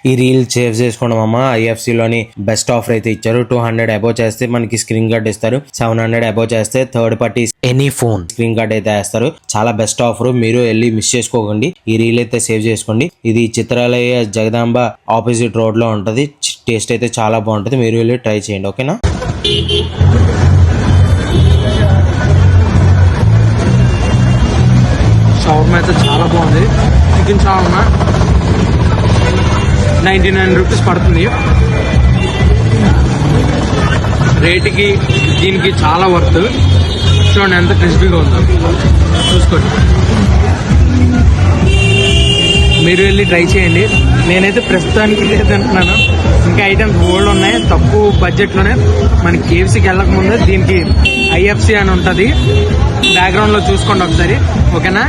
ఈ reel save చేసుకోవడం అమ్మ IFC లోని బెస్ట్ ఆఫర్ అయితే ఇచ్చారు. 200 అబోవ్ చేస్తే మనకి స్క్రీన్ గార్డ్ ఇస్తారు. 700 అబోవ్ చేస్తే third party any phone screen guard అయితే వేస్తారు. చాలా బెస్ట్ ఆఫర్, మీరు వెళ్ళి మిస్ చేసుకోకండి. ఈ రీల్ అయితే సేవ్ చేసుకోండి. ఇది చిత్రాలయ జగదాంబ ఆపోజిట్ రోడ్ లో ఉంటది. టేస్ట్ అయితే చాలా బాగుంటది, మీరు వెళ్ళి ట్రై చేయండి. ఓకేనా? షవర్మా అయితే చాలా బాగుంది. చికెన్ షవర్మా 99 రూపీస్ పడుతుంది. రేటుకి దీనికి చాలా వర్త్. చూడండి ఎంత క్రిస్పీగా ఉందో, చూసుకోండి. మీరు వెళ్ళి ట్రై చేయండి. నేనైతే ప్రస్తుతానికి లేదంటున్నాను, ఇంకా ఐటమ్స్ ఓల్డ్ ఉన్నాయి. తక్కువ బడ్జెట్లోనే మనకి KFCకి వెళ్ళకముందే దీనికి IFC అని ఉంటుంది. బ్యాక్గ్రౌండ్లో చూసుకోండి ఒకసారి. ఓకేనా?